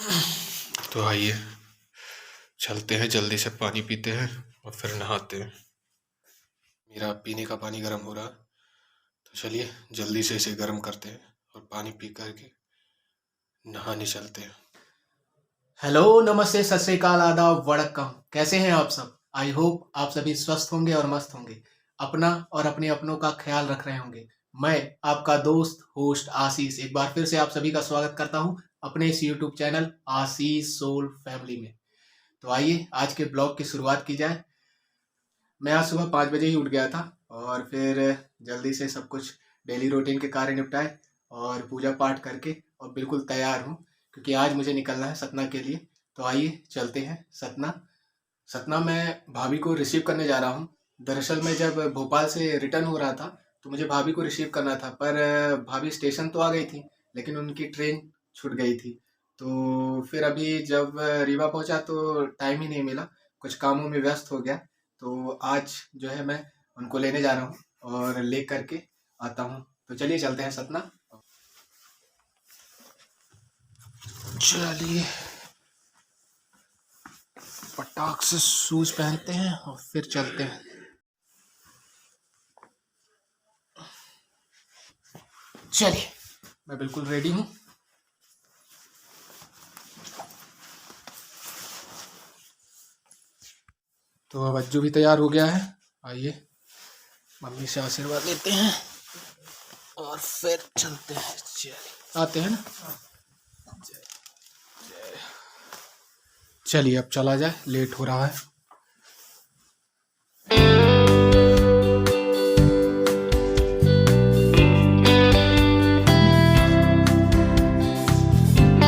तो आइए चलते हैं, जल्दी से पानी पीते हैं और फिर नहाते हैं। मेरा पीने का पानी गर्म हो रहा है, तो चलिए जल्दी से इसे गर्म करते हैं और पानी पी करके नहाने चलते हैं। हेलो, नमस्ते, सत श्री अकाल, आदाब, वड़क्कम। कैसे हैं आप सब? आई होप आप सभी स्वस्थ होंगे और मस्त होंगे, अपना और अपने अपनों का ख्याल रख रहे होंगे। मैं आपका दोस्त होस्ट आशीष एक बार फिर से आप सभी का स्वागत करता हूं अपने इस यूट्यूब चैनल आशीष सोल फैमिली में। तो आइए आज के ब्लॉग की शुरुआत की जाए। मैं आज सुबह 5 बजे ही उठ गया था और फिर जल्दी से सब कुछ डेली रूटीन के कार्य निपटाए और पूजा पाठ करके और बिल्कुल तैयार हूँ क्योंकि आज मुझे निकलना है सतना के लिए। तो आइए चलते हैं सतना। सतना मैं भाभी को रिसीव करने जा रहा हूँ। दरअसल मैं जब भोपाल से रिटर्न हो रहा था तो मुझे भाभी को रिसीव करना था, पर भाभी स्टेशन तो आ गई थी लेकिन उनकी ट्रेन छूट गई थी। तो फिर अभी जब रीवा पहुंचा तो टाइम ही नहीं मिला, कुछ कामों में व्यस्त हो गया। तो आज जो है मैं उनको लेने जा रहा हूँ और ले करके आता हूँ। तो चलिए चलते हैं सतना। चलिए पटाख से शूज पहनते हैं और फिर चलते हैं। चलिए मैं बिल्कुल रेडी हूँ। तो अब अज्जू भी तैयार हो गया है। आइए मम्मी से आशीर्वाद लेते हैं और फिर चलते हैं। चलिए आते हैं ना। चलिए अब चला जाए, लेट हो रहा है।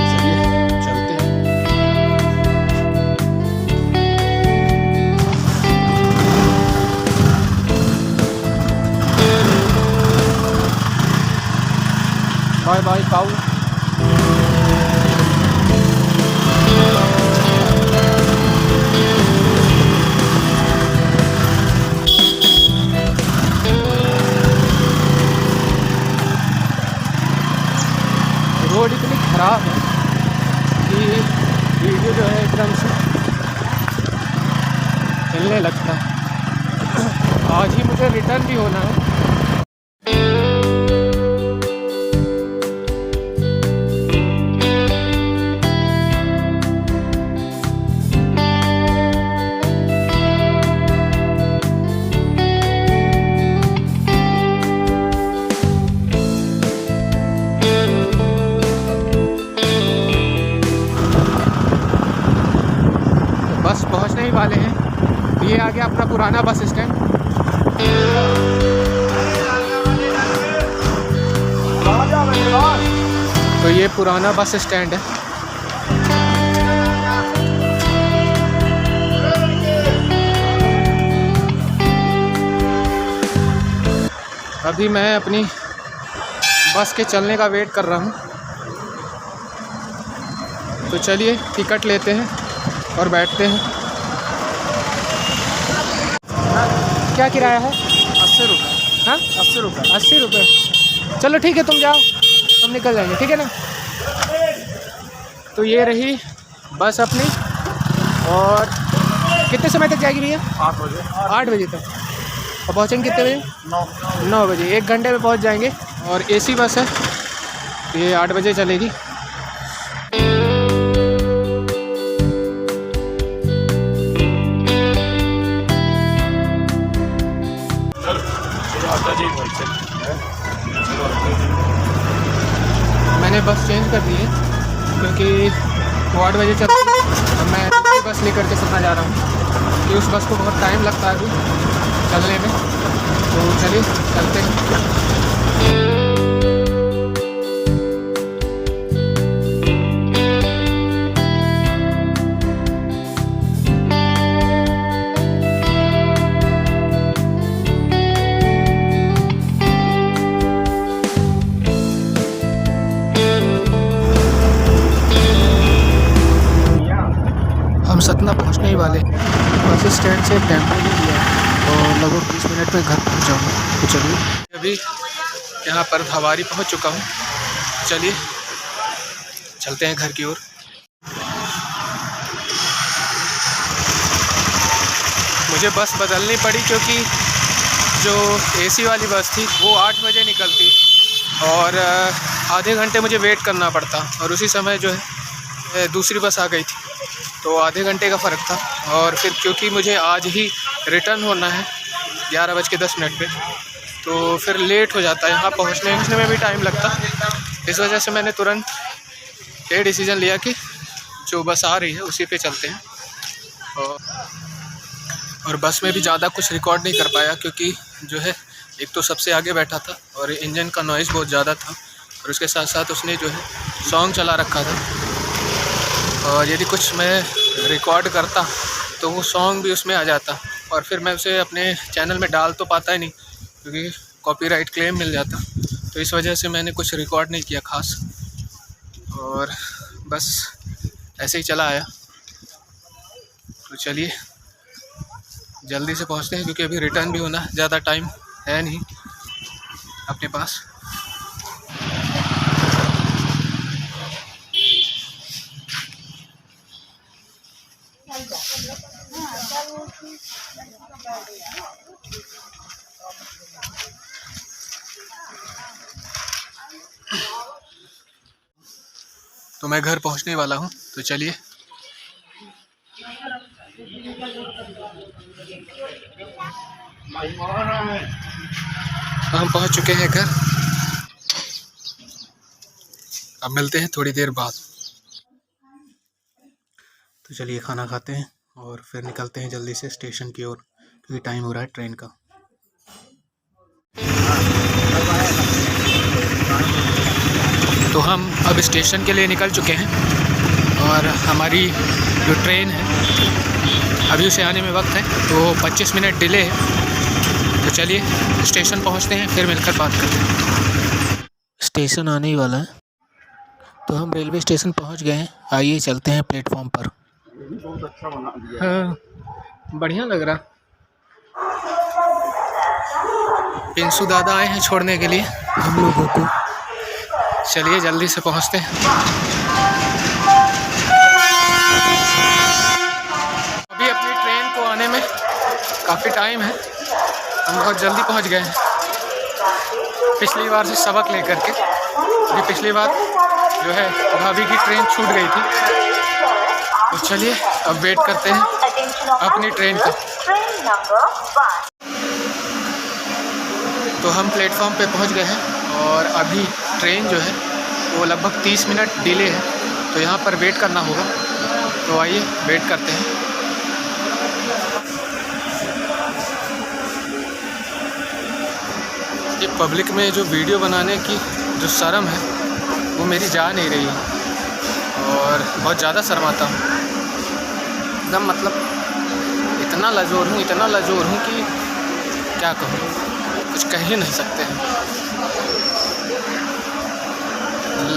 चलिए चलते हैं। बाय बाय काऊ। रोड इतनी ख़राब है कि वीडियो जो है एकदम से चलने लगता है। आज ही मुझे रिटर्न भी होना है। बस पहुंचने ही वाले हैं। ये आ गया अपना पुराना बस स्टैंड। तो ये पुराना बस स्टैंड है। अभी मैं अपनी बस के चलने का वेट कर रहा हूँ। तो चलिए टिकट लेते हैं और बैठते हैं। क्या किराया है? 80 रुपये। हाँ 80 रुपये। 80 रुपये। चलो ठीक है, तुम जाओ, हम निकल जाएंगे, ठीक है ना। तो ये रही बस अपनी। और कितने समय तक जाएगी भैया? 8 बजे। 8 बजे तक। और पहुँचेंगे कितने बजे? 9 बजे। 1 घंटे में पहुँच जाएंगे। और AC बस है, ये 8 बजे चलेगी। मैंने बस चेंज कर दी है क्योंकि वो 8 बजे चलती है और मैं बस लेकर के सतना जा रहा हूँ कि उस बस को बहुत टाइम लगता है अभी चलने में। तो चलिए चलते हैं। हम सतना पहुंचने ही वाले। बस स्टैंड से टेम्पो ले लिया और लगभग 20 मिनट में घर पहुंच जाऊंगा। तो चलिए अभी यहाँ पर हवारी पहुंच चुका हूँ। चलिए चलते हैं घर की ओर। मुझे बस बदलनी पड़ी क्योंकि जो एसी वाली बस थी वो 8 बजे निकलती और आधे घंटे मुझे वेट करना पड़ता और उसी समय जो है दूसरी बस आ गई थी, तो आधे घंटे का फ़र्क था। और फिर क्योंकि मुझे आज ही रिटर्न होना है 11:10 पे, तो फिर लेट हो जाता है, यहाँ पहुँचने में भी टाइम लगता। इस वजह से मैंने तुरंत ये डिसीज़न लिया कि जो बस आ रही है उसी पे चलते हैं। और बस में भी ज़्यादा कुछ रिकॉर्ड नहीं कर पाया क्योंकि जो है एक तो सबसे आगे बैठा था और इंजन का नॉइज़ बहुत ज़्यादा था और उसके साथ साथ उसने जो है सॉन्ग चला रखा था, और यदि कुछ मैं रिकॉर्ड करता तो वो सॉन्ग भी उसमें आ जाता और फिर मैं उसे अपने चैनल में डाल तो पाता ही नहीं क्योंकि कॉपीराइट क्लेम मिल जाता। तो इस वजह से मैंने कुछ रिकॉर्ड नहीं किया ख़ास, और बस ऐसे ही चला आया। तो चलिए जल्दी से पहुंचते हैं क्योंकि अभी रिटर्न भी होना, ज़्यादा टाइम है नहीं अपने पास। तो मैं घर पहुंचने वाला हूं, तो चलिए। हम पहुंच चुके हैं घर, अब मिलते हैं थोड़ी देर बाद। तो चलिए खाना खाते हैं और फिर निकलते हैं जल्दी से स्टेशन की ओर क्योंकि टाइम हो रहा है ट्रेन का। तो हम अब स्टेशन के लिए निकल चुके हैं और हमारी जो ट्रेन है अभी उसे आने में वक्त है, तो 25 मिनट डिले है। तो चलिए स्टेशन पहुंचते हैं, फिर मिलकर बात करते हैं। स्टेशन आने ही वाला है, तो हम रेलवे स्टेशन पहुंच गए हैं। आइए चलते हैं प्लेटफॉर्म पर। बहुत अच्छा बना दिया। हाँ, बढ़िया लग रहा। पिंसू दादा आए हैं छोड़ने के लिए हम लोगों को। चलिए जल्दी से पहुंचते हैं। अभी अपनी ट्रेन को आने में काफ़ी टाइम है, हम बहुत जल्दी पहुंच गए हैं पिछली बार से सबक लेकर के। क्योंकि पिछली बार जो है भाभी की ट्रेन छूट गई थी। तो चलिए अब वेट करते हैं अपनी ट्रेन का। तो हम प्लेटफॉर्म पे पहुंच गए हैं और अभी ट्रेन जो है वो लगभग 30 मिनट डिले है, तो यहाँ पर वेट करना होगा। तो आइए वेट करते हैं। ये पब्लिक में जो वीडियो बनाने की जो शर्म है वो मेरी जा नहीं रही है और बहुत ज़्यादा शर्माता हूँ एकदम। मतलब इतना लजोर हूँ कि क्या कहूँ, कुछ कह ही नहीं सकते हैं।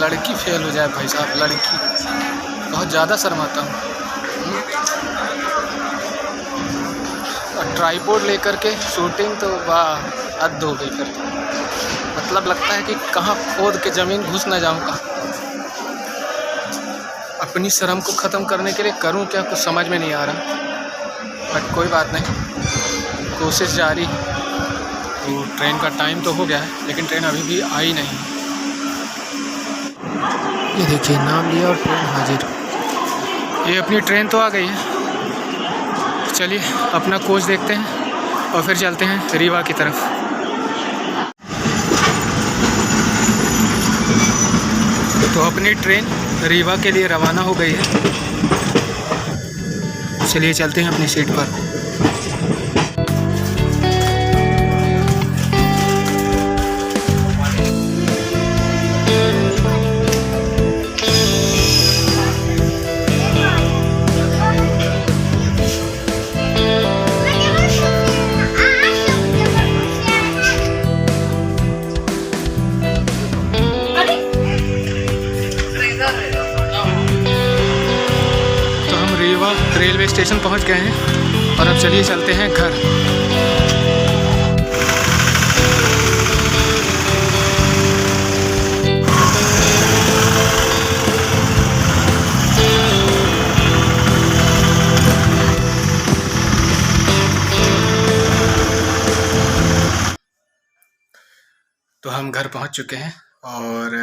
लड़की फेल हो जाए भाई साहब, लड़की बहुत ज़्यादा शर्माता हूँ। और ट्राइपॉड लेकर के शूटिंग तो वाह हद हो गई। फिर मतलब लगता है कि कहाँ खोद के ज़मीन घुस ना जाऊँ का। अपनी शर्म को ख़त्म करने के लिए करूँ क्या, कुछ समझ में नहीं आ रहा, बट कोई बात नहीं, कोशिश जारी। तो ट्रेन का टाइम तो हो गया है लेकिन ट्रेन अभी भी आई नहीं। ये देखिए नाम लिया और ट्रेन हाजिर। ये अपनी ट्रेन तो आ गई है। चलिए अपना कोच देखते हैं और फिर चलते हैं रीवा की तरफ। तो अपनी ट्रेन रीवा के लिए रवाना हो गई है। चलिए चलते हैं अपनी सीट पर। रेलवे स्टेशन पहुंच गए हैं और अब चलिए चलते हैं घर। हम घर पहुंच चुके हैं और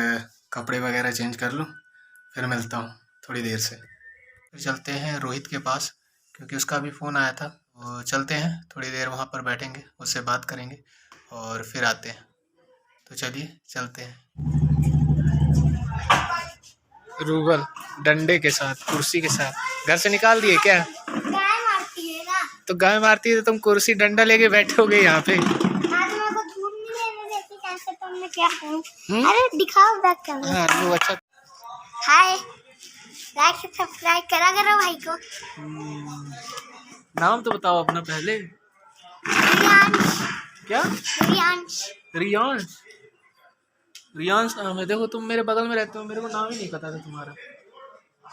कपड़े वगैरह चेंज कर लूँ, फिर मिलता हूँ थोड़ी देर से। फिर चलते हैं रोहित के पास क्योंकि उसका भी फ़ोन आया था। वो चलते हैं, थोड़ी देर वहाँ पर बैठेंगे, उससे बात करेंगे और फिर आते हैं। तो चलिए चलते हैं। रूबल डंडे के साथ, कुर्सी के साथ घर से निकाल दिए क्या? गाय मारती है ना। तो गाय मारती है तो तुम कुर्सी डंडा लेके बैठोगे यहाँ पे? आज मेरे को धूप नहीं लेने देती, कैसे तो मैं क्या करूं? हम्म? अरे दिखाओ बैक कैमरा। हाँ लो अच्छा। हाय, लाइक से सब्सक्राइब करा करो भाई को। नाम तो बताओ अपना पहले। रियांश। क्या? रियांश। रियांश? रियांश नाम है? देखो तुम मेरे बगल में रहते हो, मेरे को नाम ही नहीं पता था तुम्हारा।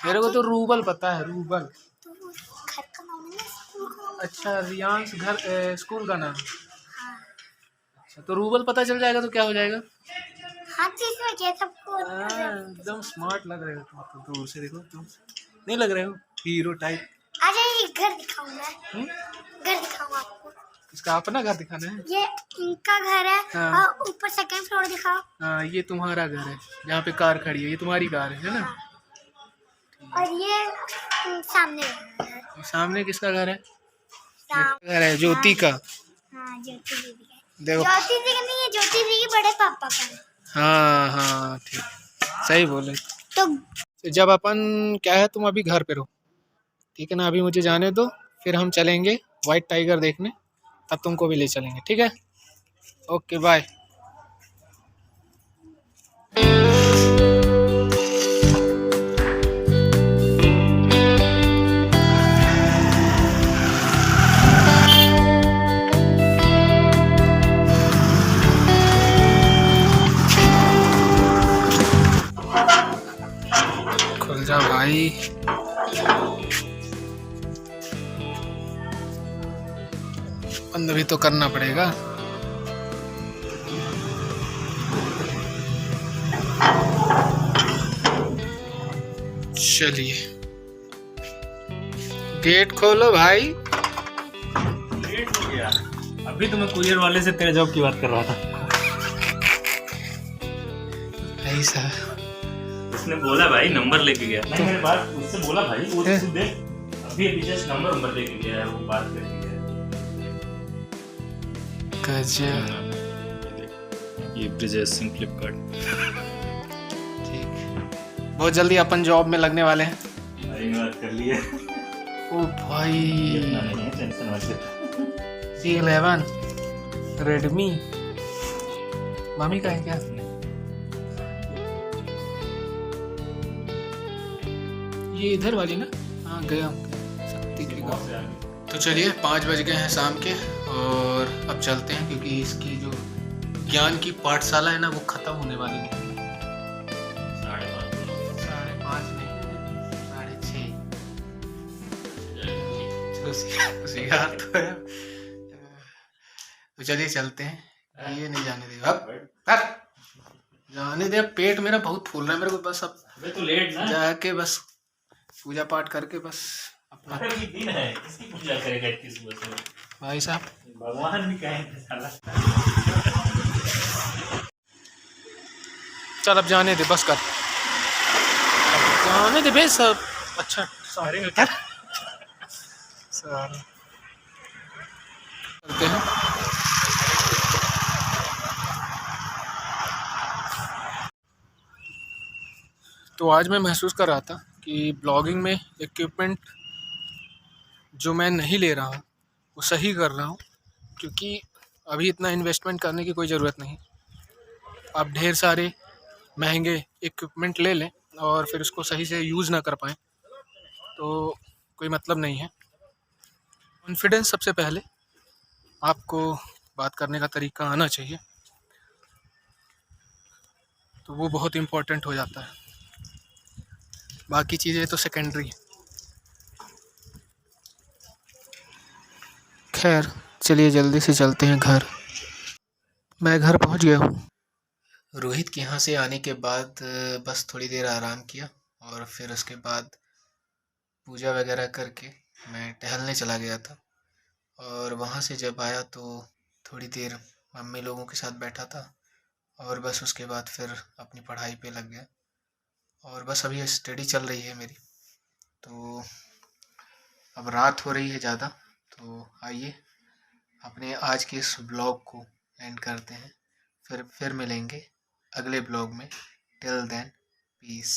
मेरे को तो रूबल पता है, रूबल। तो घर का नाम है ना, स्कूल का नाम। अच्छा रियांश घर स्कूल का नाम। हाँ। अच्छा तो रूबल पता चल जाएगा तो क्या हो जाएगा? हर चीज में क्या सबको। एकदम स्मार्ट लग रहे हो तुम तो, दूर से देखो तुम नहीं लग रहे हो हीरो टाइप। आज ये घर दिखाऊं मैं। हम्म? घर दिखाऊं आपको। इसका अपना घर दिखाना है? ये इनका घर है। हाँ। और ऊपर सेकंड फ्लोर दिखाओ। हाँ ये तुम्हारा घर है जहाँ पे कार खड़ी है, ये तुम्हारी कार है ना? और ये सामने घर। सामने किसका घर है? सामने घर है ज्योति का। हाँ ज्योति दीदी का। देखो ज्योति दीदी का नहीं है, ज्योति दीदी के बड़े पापा का है। हाँ हाँ ठीक, सही बोले। तो तो जब अपन क्या है, तुम अभी घर पे रहो ठीक है ना, अभी मुझे जाने दो, फिर हम चलेंगे व्हाइट टाइगर देखने, तब तुमको भी ले चलेंगे ठीक है? Okay bye. खुल जा भाई। बंद भी तो करना पड़ेगा। चलिए गेट खोलो भाई। लेट हो गया। अभी तो मैं कुरियर वाले से तेरे जॉब की बात कर रहा था। ऐसा उसने बोला भाई नंबर लेके गया। नहीं मैंने बात उससे बोला भाई वो है? तू देख अभी जस्ट नंबर लेके गया है, वो बात करके गया गजब। है। ये ब्रिजेश सिंह फ्लिपकार्ट। ठीक, बहुत जल्दी अपन जॉब में लगने वाले हैं। भाई ने बात कर ली है। ओ भाई इतना नहीं है, टेंशन मत ले। C11 रेडमी मम्मी का है क्या? ये इधर वाली ना? हाँ गया शक्ति की गाँव। तो चलिए 5 बज गए हैं शाम के और अब चलते हैं क्योंकि इसकी जो ज्ञान की पाठशाला है ना वो ख़त्म होने वाली है। 5:30 नहीं 6:30। उसी का अर्थ तो है। तो चलिए चलते हैं। ये नहीं जाने देगा अब जाने दे। अब पेट मेरा बहुत फूल रहा है, मेरे को बस अब अबे तो लेट ना। जाके बस पूजा पाठ करके बस अपना। अरे ये दिन है, किसकी पूजा करेगा इतनी सुबह सुबह? भाई साहब भगवान भी कहेंगे साला। चल अब जाने दे, बस कर जाने दे बे सब। अच्छा सारे क्या सारे करते हैं। तो आज मैं महसूस कर रहा था कि ब्लॉगिंग में इक्विपमेंट जो मैं नहीं ले रहा हूँ वो सही कर रहा हूँ, क्योंकि अभी इतना इन्वेस्टमेंट करने की कोई ज़रूरत नहीं। आप ढेर सारे महंगे इक्विपमेंट ले लें और फिर उसको सही से यूज़ ना कर पाएँ तो कोई मतलब नहीं है। कॉन्फिडेंस सबसे पहले, आपको बात करने का तरीका आना चाहिए, तो वो बहुत इम्पोर्टेंट हो जाता है। बाकी चीज़ें तो सेकेंडरी है। खैर चलिए जल्दी से चलते हैं घर। मैं घर पहुंच गया हूँ। रोहित के यहाँ से आने के बाद बस थोड़ी देर आराम किया और फिर उसके बाद पूजा वगैरह करके मैं टहलने चला गया था। और वहाँ से जब आया तो थोड़ी देर मम्मी लोगों के साथ बैठा था और बस उसके बाद फिर अपनी पढ़ाई पे लग गया। और बस अभी स्टडी चल रही है मेरी। तो अब रात हो रही है ज़्यादा, तो आइए अपने आज के इस ब्लॉग को एंड करते हैं। फिर मिलेंगे अगले ब्लॉग में। Till then piece.